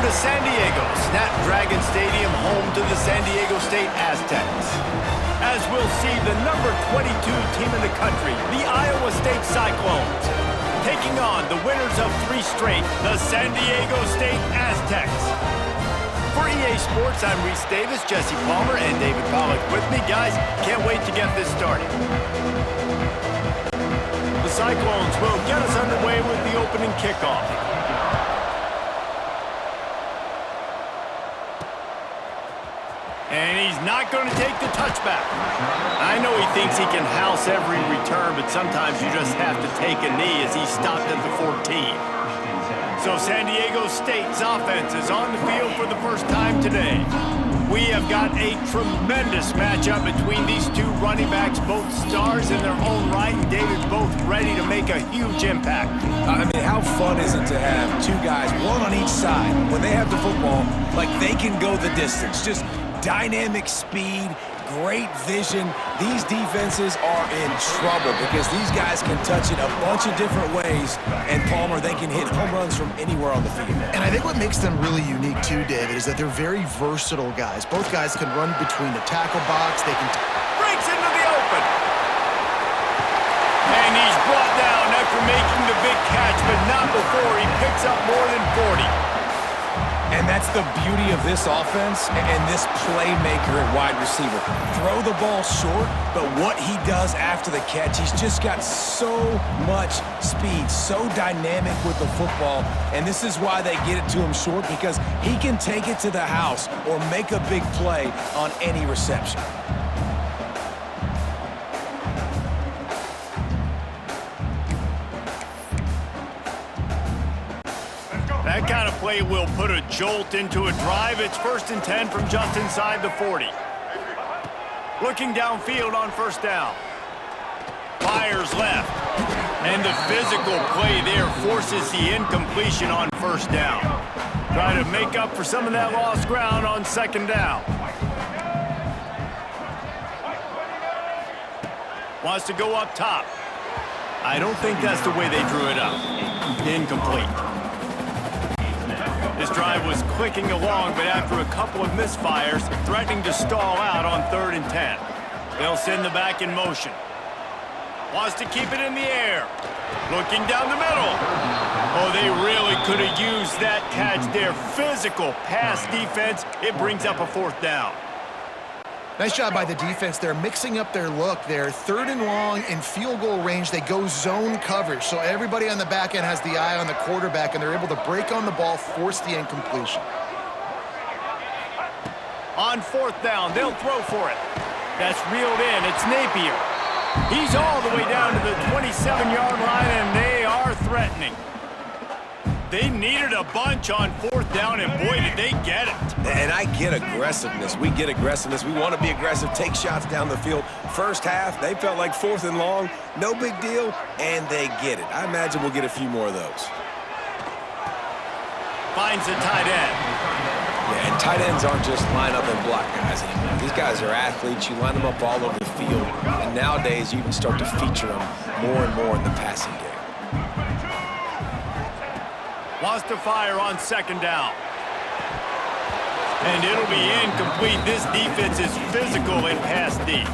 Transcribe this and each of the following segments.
to San Diego, Snapdragon Stadium, home to the San Diego State Aztecs. As we'll see the number 22 team in the country, the Iowa State Cyclones, taking on the winners of 3 straight, the San Diego State Aztecs. For EA Sports, I'm Reese Davis, Jesse Palmer, and David Pollack with me. Guys, can't wait to get this started. The Cyclones will get us underway with the opening kickoff. And he's not going to take the touchback. I know he thinks he can house every return, but sometimes you just have to take a knee as he stopped at the 14. So San Diego State's offense is on the field for the first time today. We have got a tremendous matchup between these two running backs, both stars in their own right, and David, both ready to make a huge impact. I mean, how fun is it to have 2 guys, one on each side, when they have the football, like they can go the distance. Just dynamic speed, great vision. These defenses are in trouble because these guys can touch it a bunch of different ways, and Palmer, they can hit home runs from anywhere on the field. And I think what makes them really unique too, David, is that they're very versatile guys. Both guys can run between the tackle box. They can breaks into the open. And he's brought down after making the big catch, but not before he picks up more than 40. And that's the beauty of this offense and this playmaker at wide receiver. Throw the ball short, but what he does after the catch, he's just got so much speed, so dynamic with the football. And this is why they get it to him short, because he can take it to the house or make a big play on any reception. That kind of play will put a jolt into a drive. It's 1st and 10 from just inside the 40. Looking downfield on 1st down. Fires left. And the physical play there forces the incompletion on 1st down. Try to make up for some of that lost ground on 2nd down. Wants to go up top. I don't think that's the way they drew it up. Incomplete. This drive was clicking along, but after a couple of misfires, threatening to stall out on 3rd and 10. They'll send the back in motion. Wants to keep it in the air. Looking down the middle. Oh, they really could have used that catch there. Physical pass defense. It brings up a 4th down. Nice job by the defense. They're mixing up their look. They're 3rd and long in field goal range. They go zone coverage. So everybody on the back end has the eye on the quarterback, and they're able to break on the ball, force the incompletion. On 4th down, they'll throw for it. That's reeled in. It's Napier. He's all the way down to the 27-yard line, and they are threatening. They needed a bunch on 4th down, and boy, did they get it. And I get aggressiveness. We get aggressiveness. We want to be aggressive, take shots down the field. First half, they felt like 4th and long. No big deal, and they get it. I imagine we'll get a few more of those. Finds the tight end. Yeah, and tight ends aren't just line up and block guys anymore. These guys are athletes. You line them up all over the field, and nowadays you even start to feature them more and more in the passing game. Wants to fire on 2nd down. And it'll be incomplete. This defense is physical in pass deep.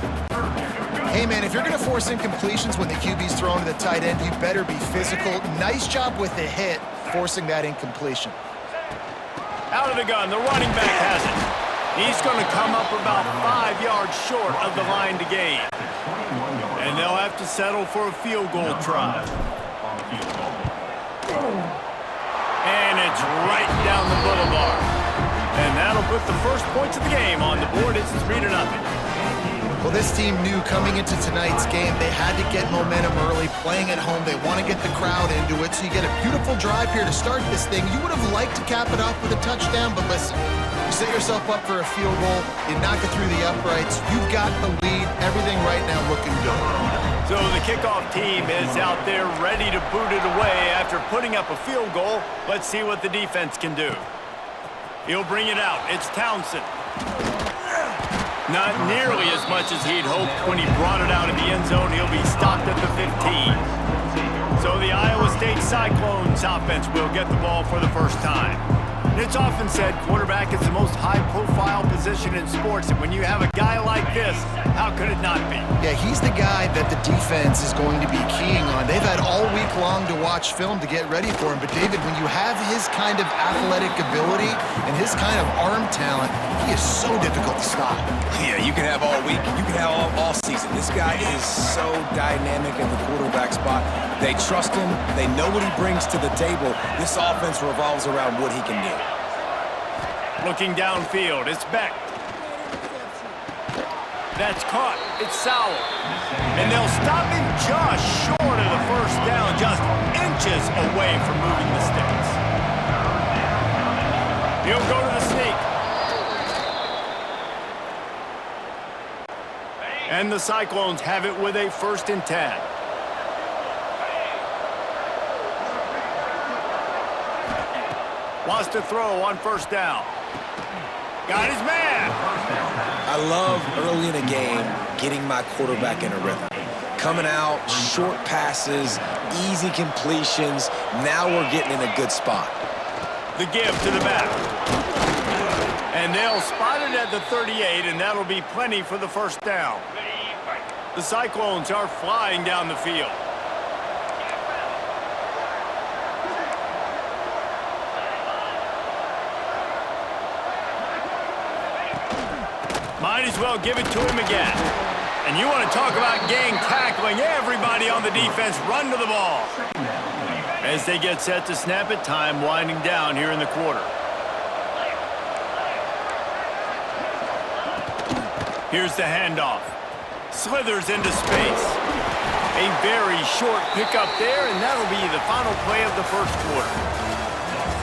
Hey, man, if you're going to force incompletions when the QB's thrown to the tight end, you better be physical. Nice job with the hit, forcing that incompletion. Out of the gun, the running back has it. He's going to come up about 5 yards short of the line to gain. And they'll have to settle for a field goal try. And it's right down the boulevard. And that'll put the first points of the game on the board. It's 3-0. Well, this team knew coming into tonight's game they had to get momentum early, playing at home. They want to get the crowd into it, so you get a beautiful drive here to start this thing. You would have liked to cap it off with a touchdown, but listen, you set yourself up for a field goal, you knock it through the uprights, you've got the lead, everything right now looking good. So the kickoff team is out there ready to boot it away after putting up a field goal. Let's see what the defense can do. He'll bring it out. It's Townsend. Not nearly as much as he'd hoped when he brought it out of the end zone. He'll be stopped at the 15. So the Iowa State Cyclones offense will get the ball for the first time. And it's often said quarterback is the most high-profile position in sports, and when you have a guy like this, how could it not be? Yeah, he's the guy that the defense is going to be keying on. They've had all week long to watch film to get ready for him, but David, when you have his kind of athletic ability and his kind of arm talent, he is so difficult to stop. Yeah, you can have all week, you can have all season. This guy is so dynamic in the quarterback spot. They trust him. They know what he brings to the table. This offense revolves around what he can do. Looking downfield, it's Beck. That's caught. It's Sowell. And they'll stop him just short of the first down, just inches away from moving the sticks. He'll go to the sneak. And the Cyclones have it with a 1st and 10. Wants to throw on 1st down. Got his man. I love early in a game getting my quarterback in a rhythm. Coming out, short passes, easy completions. Now we're getting in a good spot. The give to the back. And they'll spot it at the 38, and that'll be plenty for the 1st down. The Cyclones are flying down the field. Might as well give it to him again. And you want to talk about gang tackling. Everybody on the defense run to the ball. As they get set to snap it, time winding down here in the quarter. Here's the handoff. Slithers into space. A very short pickup there, and that'll be the final play of the 1st quarter.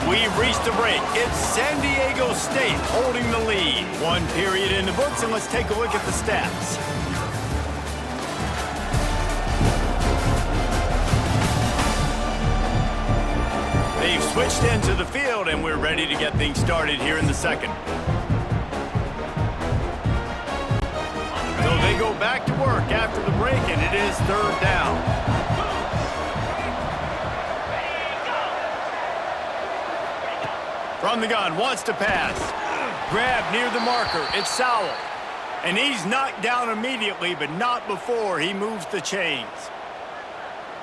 We've reached the break. It's San Diego State holding the lead. 1 period in the books, and let's take a look at the stats. They've switched into the field, and we're ready to get things started here in the 2nd. So they go back to work after the break, and it is 3rd down. From the gun, wants to pass. Grab near the marker, it's Sowell. And he's knocked down immediately, but not before he moves the chains.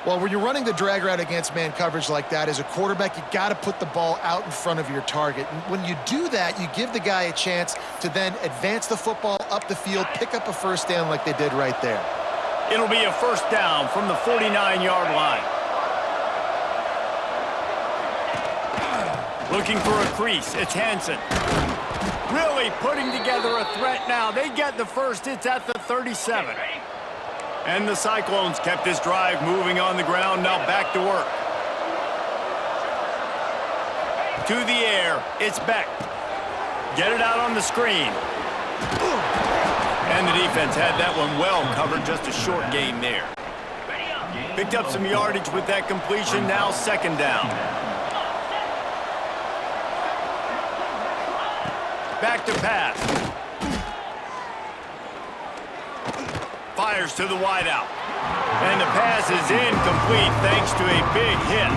Well, when you're running the drag route against man coverage like that, as a quarterback, you got to put the ball out in front of your target. And when you do that, you give the guy a chance to then advance the football up the field, pick up a 1st down like they did right there. It'll be a 1st down from the 49-yard line. Looking for a crease, it's Hansen. Really putting together a threat now. They get the 1st, it's at the 37. And the Cyclones kept this drive moving on the ground, now back to work. To the air, it's Beck. Get it out on the screen. And the defense had that one well covered, just a short gain there. Picked up some yardage with that completion, now 2nd down. Back to pass. Fires to the wideout. And the pass is incomplete thanks to a big hit.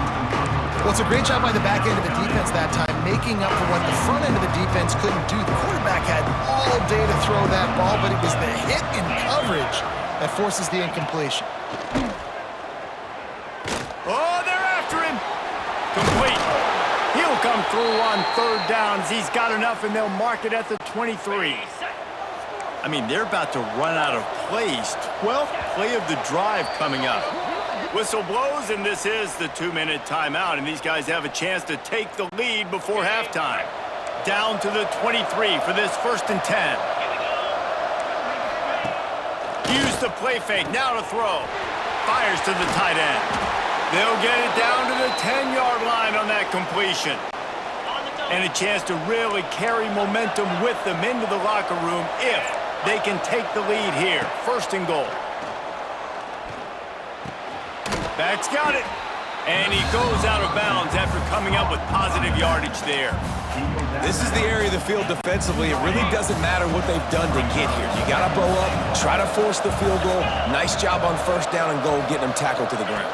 Well, it's a great job by the back end of the defense that time, making up for what the front end of the defense couldn't do. The quarterback had all day to throw that ball, but it was the hit in coverage that forces the incompletion. Oh, they're after him. Complete. He'll come through on 3rd down as he's got enough, and they'll mark it at the 23. I mean, they're about to run out of plays. 12th play of the drive coming up. Whistle blows, and this is the 2-minute timeout, and these guys have a chance to take the lead before halftime. Down to the 23 for this 1st and 10. Use the play fake, now to throw. Fires to the tight end. They'll get it down to the 10-yard line on that completion. And a chance to really carry momentum with them into the locker room if they can take the lead here. 1st and goal. Back's got it. And he goes out of bounds after coming up with positive yardage there. This is the area of the field defensively. It really doesn't matter what they've done to get here. You got to bow up, try to force the field goal. Nice job on 1st down and goal, getting them tackled to the ground.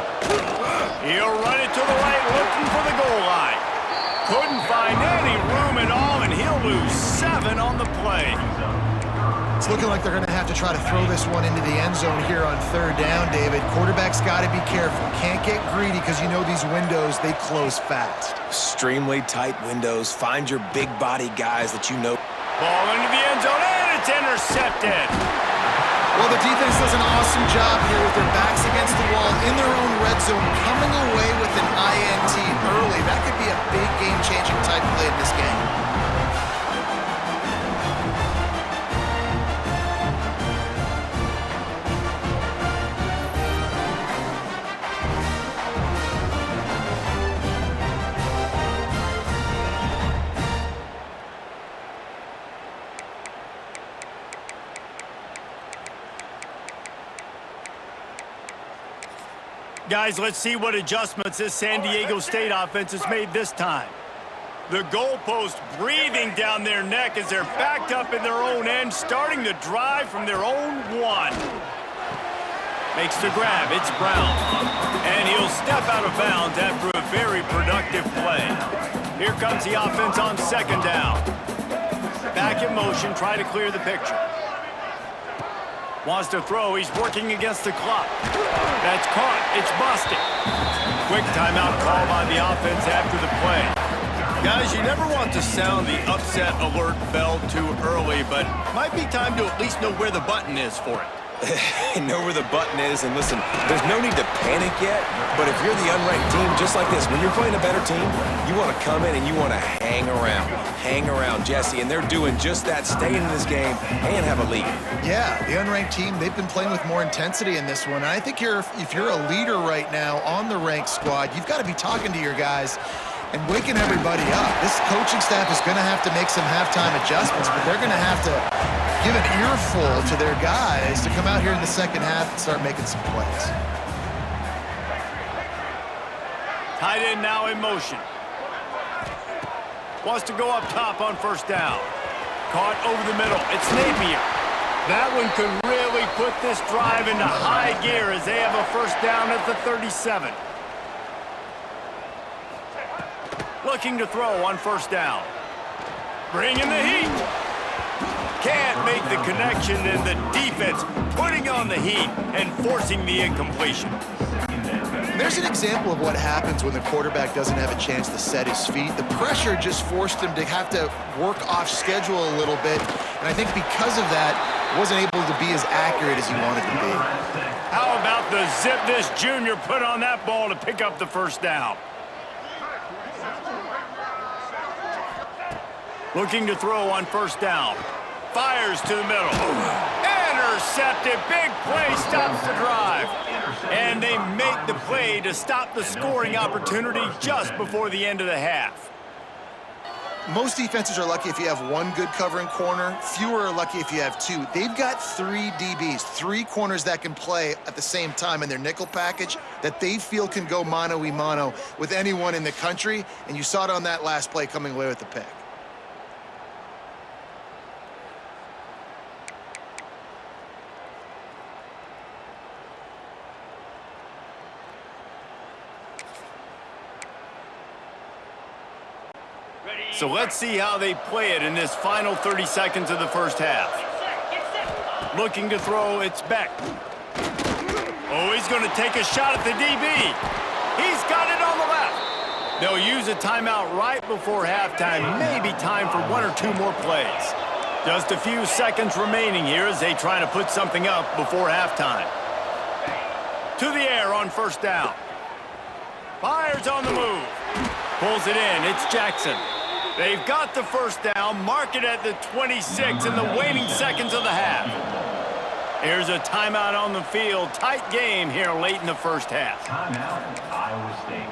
He'll run it to the right, looking for the goal line. Couldn't find any room lose 7 on the play. It's looking like they're going to have to try to throw this one into the end zone here on 3rd down, David. Quarterback's got to be careful. Can't get greedy because you know these windows, they close fast. Extremely tight windows. Find your big body guys that you know. Ball into the end zone, and it's intercepted. Well, the defense does an awesome job here with their backs against the wall in their own red zone, coming away with an INT early. That could be a big game-changing type play in this game. Guys, let's see what adjustments this San Diego State offense has made this time. The goalpost breathing down their neck as they're backed up in their own end, starting the drive from their own 1. Makes the grab, it's Brown. And he'll step out of bounds after a very productive play. Here comes the offense on 2nd down. Back in motion, try to clear the picture. Wants to throw, he's working against the clock. That's caught, it's busted. Quick timeout call by the offense after the play. Guys, you never want to sound the upset alert bell too early, but might be time to at least know where the button is for it. Know where the button is, and listen, there's no need to panic yet, but if you're the unranked team, just like this, when you're playing a better team, you want to come in and you want to hang around, Jesse, and they're doing just that, staying in this game and have a lead. Yeah, the unranked team, they've been playing with more intensity in this one. And I think if you're a leader right now on the ranked squad, you've got to be talking to your guys and waking everybody up. This coaching staff is going to have to make some halftime adjustments, but they're going to have to give an earful to their guys to come out here in the second half and start making some plays. Tight end now in motion. Wants to go up top on 1st down. Caught over the middle. It's Napier. That one could really put this drive into high gear as they have a 1st down at the 37. Looking to throw on 1st down. Bringing the heat. Can't make the connection, and the defense putting on the heat and forcing the incompletion. There's an example of what happens when the quarterback doesn't have a chance to set his feet. The pressure just forced him to have to work off schedule a little bit, and I think because of that, wasn't able to be as accurate as he wanted to be. How about the zip this junior put on that ball to pick up the 1st down? Looking to throw on 1st down. Fires to the middle. Intercepted. Big play stops the drive. And they make the play to stop the scoring opportunity just before the end of the half. Most defenses are lucky if you have 1 good covering corner. Fewer are lucky if you have 2. They've got 3 DBs, 3 corners that can play at the same time in their nickel package that they feel can go mano-a-mano with anyone in the country. And you saw it on that last play coming away with the pick. So let's see how they play it in this final 30 seconds of the 1st half. Looking to throw, it's Beck. Oh, he's going to take a shot at the DB. He's got it on the left. They'll use a timeout right before halftime. Maybe time for 1 or 2 more plays. Just a few seconds remaining here as they try to put something up before halftime. To the air on 1st down. Fires on the move. Pulls it in, it's Jackson. They've got the 1st down, mark it at the 26 in the waning seconds of the half. Here's a timeout on the field. Tight game here late in the 1st half. Timeout, Iowa State.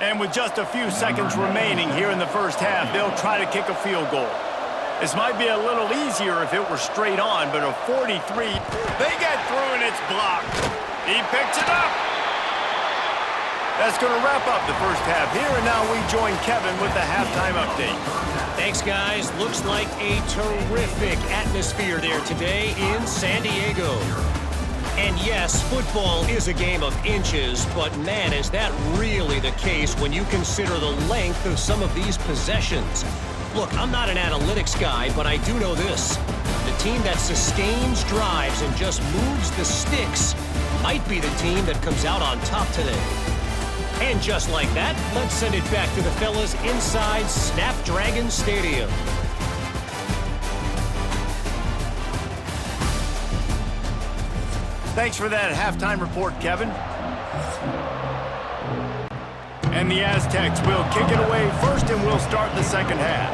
And with just a few seconds remaining here in the 1st half, they'll try to kick a field goal. This might be a little easier if it were straight on, but a 43, they get through and it's blocked. He picks it up. That's going to wrap up the 1st half here, and now we join Kevin with the halftime update. Thanks, guys. Looks like a terrific atmosphere there today in San Diego. And yes, football is a game of inches, but man, is that really the case when you consider the length of some of these possessions. Look, I'm not an analytics guy, but I do know this. The team that sustains drives and just moves the sticks might be the team that comes out on top today. And just like that, let's send it back to the fellas inside Snapdragon Stadium. Thanks for that halftime report, Kevin. And the Aztecs will kick it away first, and we'll start the second half.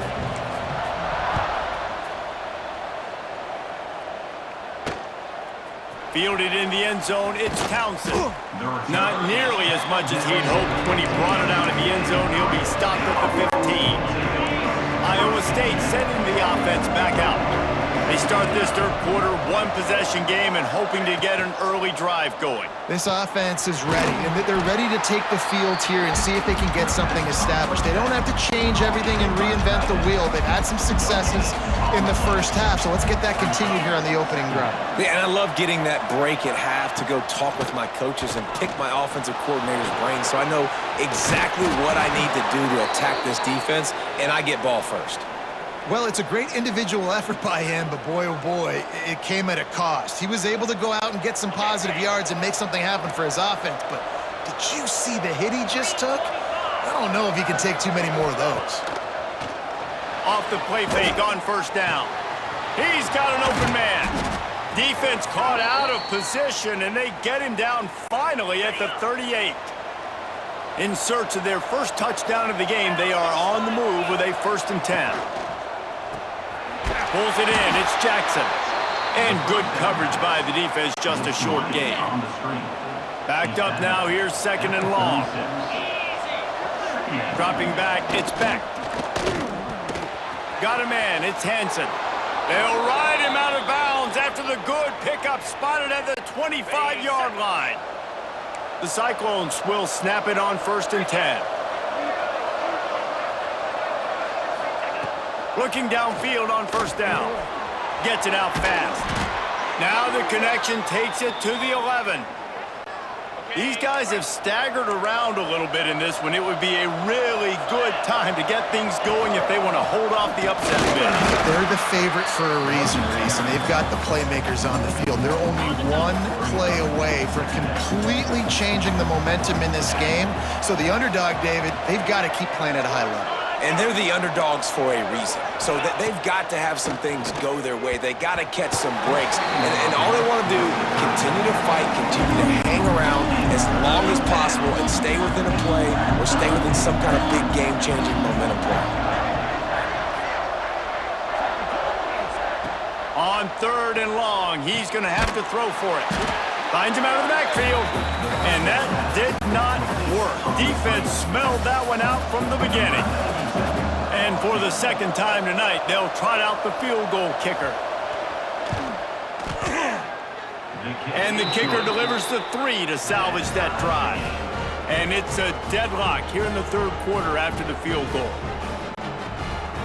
Fielded in the end zone, it's Townsend. Not nearly as much as he'd hoped when he brought it out in the end zone. He'll be stopped at the 15. Iowa State sending the offense back out. They start this third quarter one-possession game and hoping to get an early drive going. This offense is ready, and they're ready to take the field here and see if they can get something established. They don't have to change everything and reinvent the wheel. They've had some successes in the first half, so let's get that continued here on the opening drive. Yeah, and I love getting that break at half to go talk with my coaches and pick my offensive coordinator's brain so I know exactly what I need to do to attack this defense, and I get ball first. Well, it's a great individual effort by him, but boy, oh boy, it came at a cost. He was able to go out and get some positive yards and make something happen for his offense, but did you see the hit he just took? I don't know if he can take too many more of those. Off the play fake on first down. He's got an open man. Defense caught out of position, and they get him down finally at the 38. In search of their first touchdown of the game, they are on the move with a 1st and 10. Pulls it in, it's Jackson. And good coverage by the defense, just a short gain. Backed up now, here's 2nd and long. Dropping back, it's Beck. Got a man, it's Hansen. They'll ride him out of bounds after the good pickup spotted at the 25-yard line. The Cyclones will snap it on 1st and 10. Looking downfield on 1st down. Gets it out fast. Now the connection takes it to the 11. These guys have staggered around a little bit in this one. It would be a really good time to get things going if they want to hold off the upset bid. They're the favorite for a reason, Reese, and they've got the playmakers on the field. They're only one play away from completely changing the momentum in this game. So the underdog, David, they've got to keep playing at a high level. And they're the underdogs for a reason. So that they've got to have some things go their way. They got to catch some breaks. And all they want to do, continue to fight, continue to hang around as long as possible and stay within a play or stay within some kind of big game-changing momentum play. On 3rd and long, he's going to have to throw for it. Finds him out of the backfield. And that did not work. Defense smelled that one out from the beginning. And for the 2nd time tonight, they'll trot out the field goal kicker. And the kicker delivers the 3 to salvage that drive. And it's a deadlock here in the 3rd quarter after the field goal.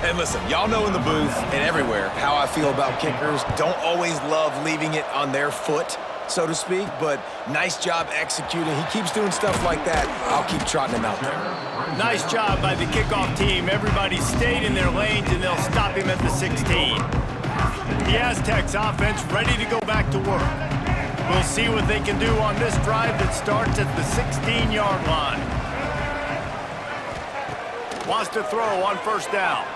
And listen, y'all know in the booth and everywhere how I feel about kickers. Don't always love leaving it on their foot, so to speak, but nice job executing. He keeps doing stuff like that. I'll keep trotting him out there. Nice job by the kickoff team. Everybody stayed in their lanes, and they'll stop him at the 16. The Aztecs offense ready to go back to work. We'll see what they can do on this drive that starts at the 16-yard line. Wants to throw on 1st down.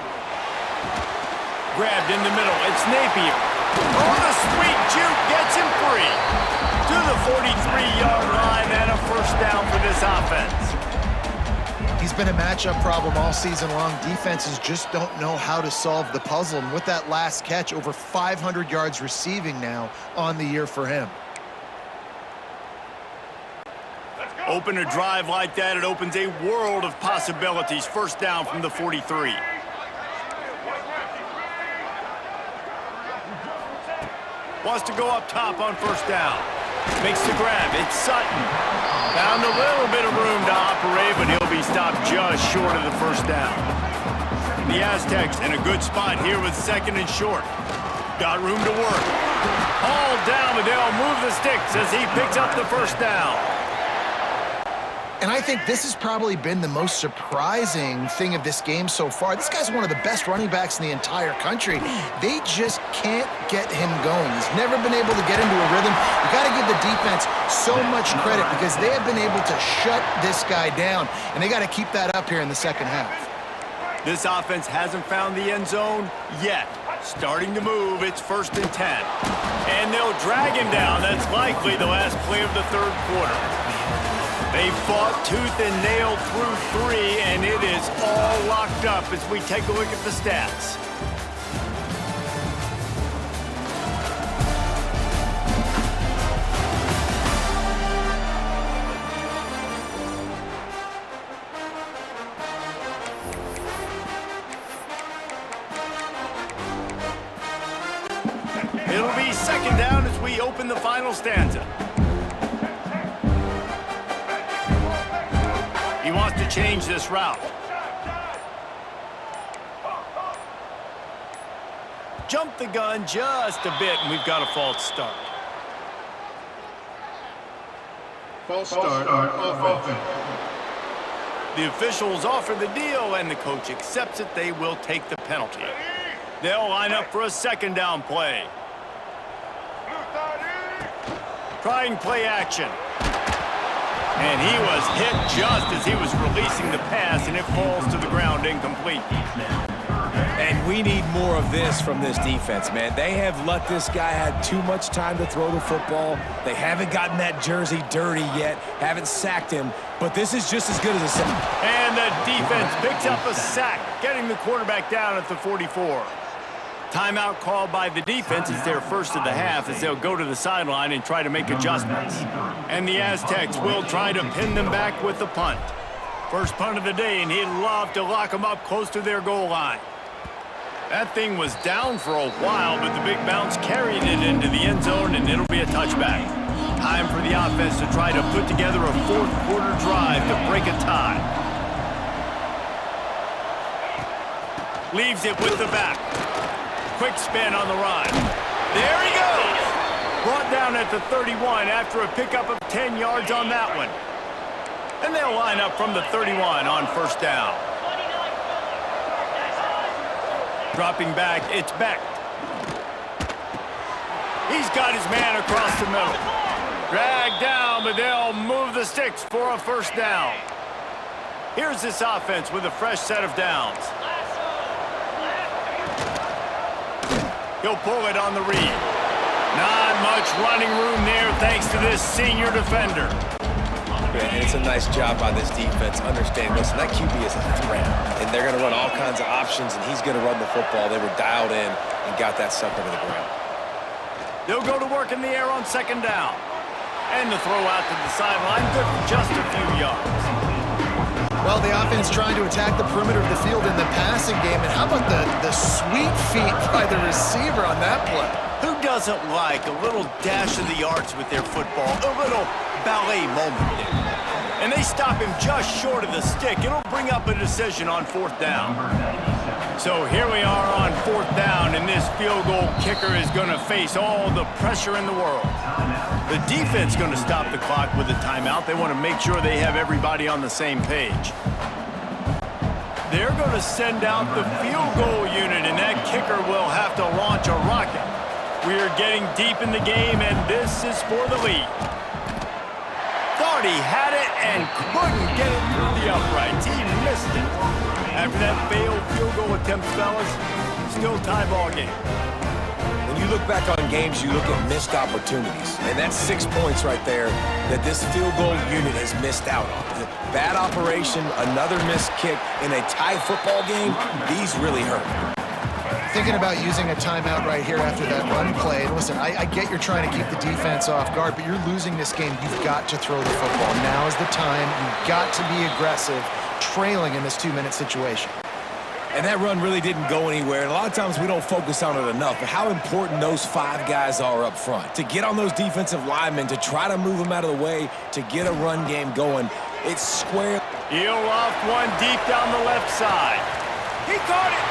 Grabbed in the middle. It's Napier. Oh, the sweet juke gets him free. To the 43-yard line and a 1st down for this offense. He's been a matchup problem all season long. Defenses just don't know how to solve the puzzle. And with that last catch, over 500 yards receiving now on the year for him. Open a drive like that, it opens a world of possibilities. 1st down from the 43. Wants to go up top on 1st down. Makes the grab. It's Sutton. Found a little bit of room to operate, but he'll be stopped just short of the 1st down. The Aztecs in a good spot here with 2nd and short. Got room to work. All down, but they'll move the sticks as he picks up the 1st down. And I think this has probably been the most surprising thing of this game so far. This guy's one of the best running backs in the entire country. They just can't get him going. He's never been able to get into a rhythm. You got to give the defense so much credit because they have been able to shut this guy down, and they got to keep that up here in the second half. This offense hasn't found the end zone yet. Starting to move, it's 1st and 10. And they'll drag him down. That's likely the last play of the third quarter. They fought tooth and nail through 3, and it is all locked up as we take a look at the stats. It'll be 2nd down as we open the final stanza. He wants to change this route. Jump the gun just a bit, and we've got a false start. False start on offense. The officials offer the deal, and the coach accepts it. They will take the penalty. They'll line up for a 2nd down play. Trying play action. And he was hit just as he was releasing the pass, and it falls to the ground incomplete. And we need more of this from this defense, man. They have let this guy have too much time to throw the football. They haven't gotten that jersey dirty yet, haven't sacked him, but this is just as good as a sack. And the defense picks up a sack, getting the quarterback down at the 44. Timeout called by the defense is their first of the half as they'll go to the sideline and try to make adjustments. And the Aztecs will try to pin them back with the punt. First punt of the day, and he'd love to lock them up close to their goal line. That thing was down for a while, but the big bounce carried it into the end zone, and it'll be a touchback. Time for the offense to try to put together a fourth quarter drive to break a tie. Leaves it with the back. Quick spin on the run. There he goes! Brought down at the 31 after a pickup of 10 yards on that one. And they'll line up from the 31 on 1st down. Dropping back, it's Beck. He's got his man across the middle. Dragged down, but they'll move the sticks for a 1st down. Here's this offense with a fresh set of downs. He'll pull it on the read. Not much running room there thanks to this senior defender. And it's a nice job by this defense. Understand, listen, that QB is a threat, and they're going to run all kinds of options, and he's going to run the football. They were dialed in and got that sucker to the ground. They'll go to work in the air on 2nd down. And the throw out to the sideline, good for just a few yards. Well, the offense trying to attack the perimeter of the field in the passing game. And how about the sweet feet by the receiver on that play? Who doesn't like a little dash of the arts with their football? A little ballet moment there. And they stop him just short of the stick. It'll bring up a decision on 4th down. So here we are on 4th down, and this field goal kicker is going to face all the pressure in the world. The defense going to stop the clock with a timeout. They want to make sure they have everybody on the same page. They're going to send out the field goal unit, and that kicker will have to launch a rocket. We are getting deep in the game, and this is for the lead. Thought he had it and couldn't get it through the uprights. He missed it. After that failed field goal attempt, fellas, still tie ball game. When you look back on games, you look at missed opportunities. And that's 6 points right there that this field goal unit has missed out on. Bad operation, another missed kick in a tie football game, these really hurt. Thinking about using a timeout right here after that run play. And listen, I get you're trying to keep the defense off guard, but you're losing this game. You've got to throw the football. Now is the time. You've got to be aggressive, trailing in this 2-minute situation. And that run really didn't go anywhere. And a lot of times we don't focus on it enough, but how important those 5 guys are up front. To get on those defensive linemen, to try to move them out of the way, to get a run game going. It's square. He'll loft one deep down the left side. He caught it.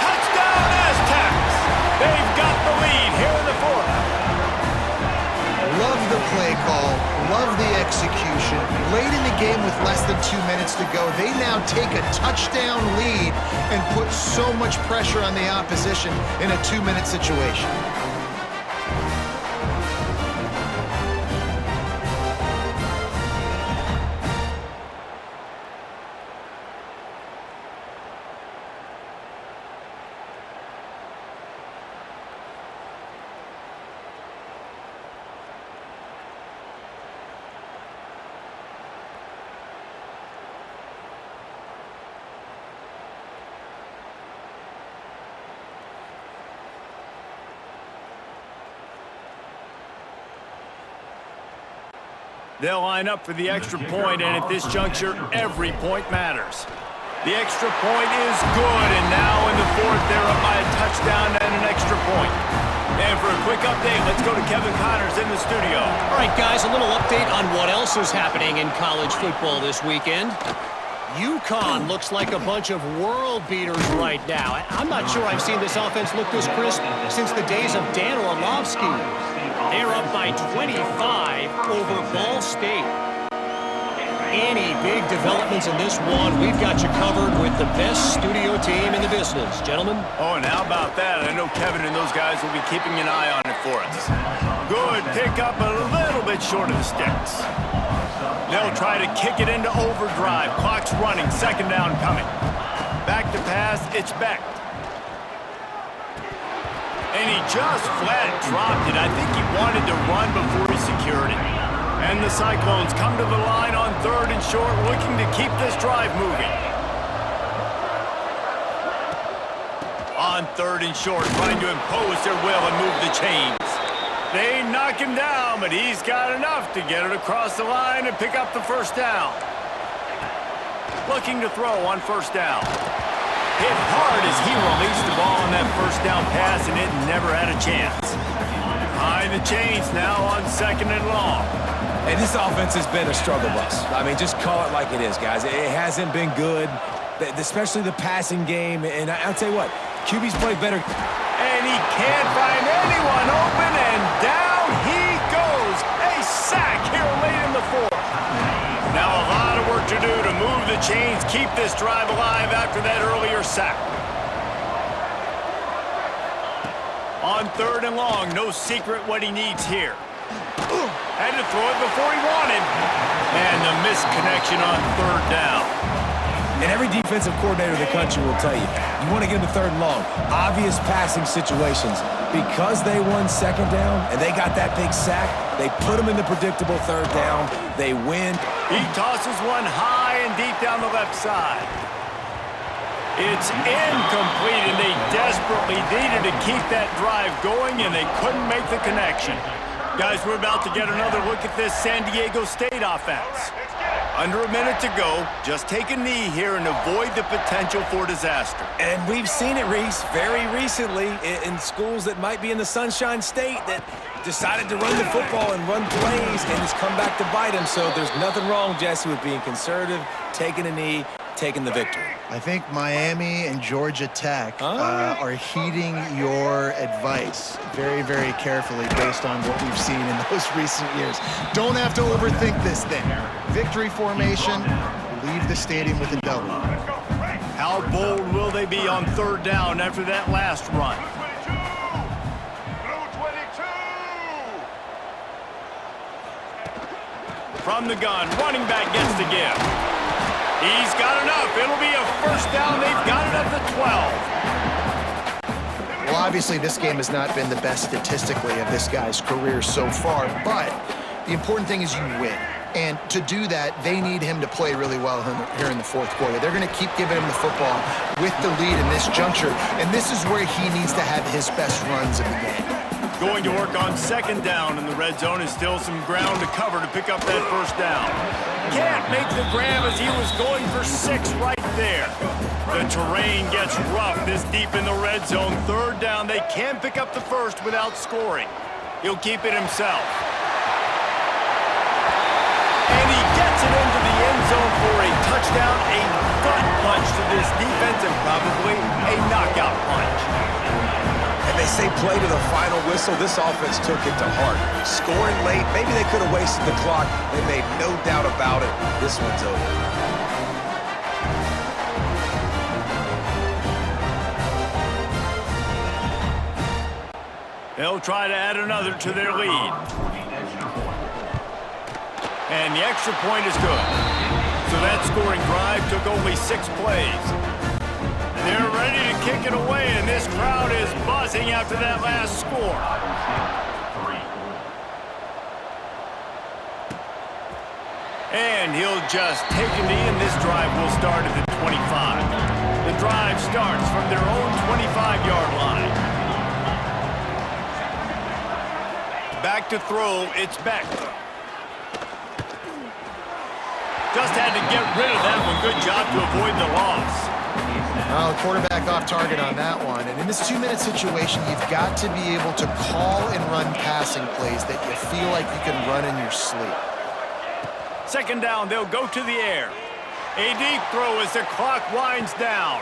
Touchdown, Aztecs. They've got the lead here in the 4th. Love the play call, love the execution. Late in the game with less than 2 minutes to go, they now take a touchdown lead and put so much pressure on the opposition in a 2-minute situation. They'll line up for the extra point, and at this juncture, every point matters. The extra point is good, and now in the fourth, they're up by a touchdown and an extra point. And for a quick update, let's go to Kevin Connors in the studio. All right, guys, a little update on what else is happening in college football this weekend. UConn looks like a bunch of world beaters right now. I'm not sure I've seen this offense look this crisp since the days of Dan Orlovsky. They're up by 25 over Ball State. Any big developments in this one, we've got you covered with the best studio team in the business. Gentlemen? Oh, and how about that? I know Kevin and those guys will be keeping an eye on it for us. Good pick up a little bit short of the sticks. They'll try to kick it into overdrive. Clock's running, second down coming. Back to pass, it's Beck. And he just flat dropped it. I think he wanted to run before he secured it. And the Cyclones come to the line on third and short, looking to keep this drive moving. On third and short, trying to impose their will and move the chains. They knock him down, but he's got enough to get it across the line and pick up the first down. Looking to throw on first down. Hit hard as he released the ball on that first down pass, and it never had a chance. Behind the chains now on second and long. And this offense has been a struggle bus. I mean, just call it like it is, guys. It hasn't been good, especially the passing game. And I'll tell you what, QB's played better. And he can't find anyone open, and down he goes. A sack here late in the fourth. Now a lot of work to do to move the chains, keep this drive alive after that earlier sack. On third and long, no secret what he needs here. Had to throw it before he wanted. And the misconnection on third down. And every defensive coordinator in the country will tell you, you want to get them to third and long. Obvious passing situations. Because they won second down and they got that big sack, they put them in the predictable third down. They win. He tosses one high and deep down the left side. It's incomplete, and they desperately needed to keep that drive going, and they couldn't make the connection. Guys, we're about to get another look at this San Diego State offense. Under a minute to go, just take a knee here and avoid the potential for disaster. And we've seen it, Reese, very recently in schools that might be in the Sunshine State that decided to run the football and run plays, and it's come back to bite them. So there's nothing wrong, Jesse, with being conservative, taking a knee, taking the victory. I think Miami and Georgia Tech are heeding your advice very, very carefully based on what we've seen in those recent years. Don't have to overthink this thing. Victory formation, leave the stadium with a W. How bold will they be on third down after that last run? From the gun, running back gets the give. He's got enough. It'll be a first down. They've got it at the 12. Well, obviously, this game has not been the best statistically of this guy's career so far, but the important thing is you win. And to do that, they need him to play really well here in the fourth quarter. They're going to keep giving him the football with the lead in this juncture, and this is where he needs to have his best runs of the game. Going to work on second down in the red zone, is still some ground to cover to pick up that first down. Can't make the grab as he was going for 6 right there. The terrain gets rough this deep in the red zone. Third down, they can pick up the first without scoring. He'll keep it himself. And he gets it into the end zone for a touchdown, a gut punch to this defense, and probably a knockout punch. And they say play to the final whistle. This offense took it to heart. Scoring late, maybe they could have wasted the clock. They made no doubt about it. This one's over. They'll try to add another to their lead. And the extra point is good. So that scoring drive took only 6 plays. They're ready to kick it away, and this crowd is buzzing after that last score. And he'll just take a knee, and this drive will start at the 25. The drive starts from their own 25-yard line. Back to throw, it's Beck. Just had to get rid of that one. Good job to avoid the loss. Well, the quarterback off target on that one. And in this 2-minute situation, you've got to be able to call and run passing plays that you feel like you can run in your sleep. Second down, they'll go to the air. A deep throw as the clock winds down.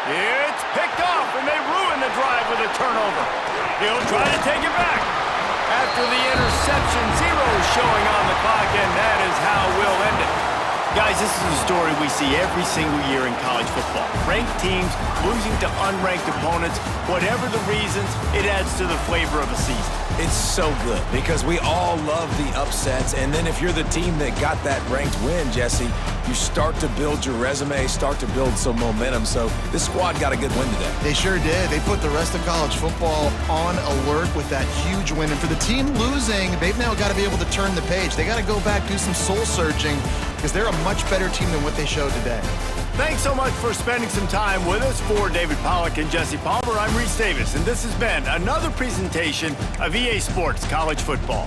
It's picked off, and they ruin the drive with a turnover. He'll try to take it back. After the interception, 0 showing on the clock, and that is how we'll end it. Guys, this is a story we see every single year in college football. Ranked teams losing to unranked opponents. Whatever the reasons, it adds to the flavor of a season. It's so good because we all love the upsets, and then if you're the team that got that ranked win, Jesse, you start to build your resume, start to build some momentum. So this squad got a good win today. They sure did. They put the rest of college football on alert with that huge win. And for the team losing, they've now got to be able to turn the page. They got to go back, do some soul searching, because they're a much better team than what they showed today. Thanks so much for spending some time with us. For David Pollack and Jesse Palmer, I'm Reese Davis, and this has been another presentation of EA Sports College Football.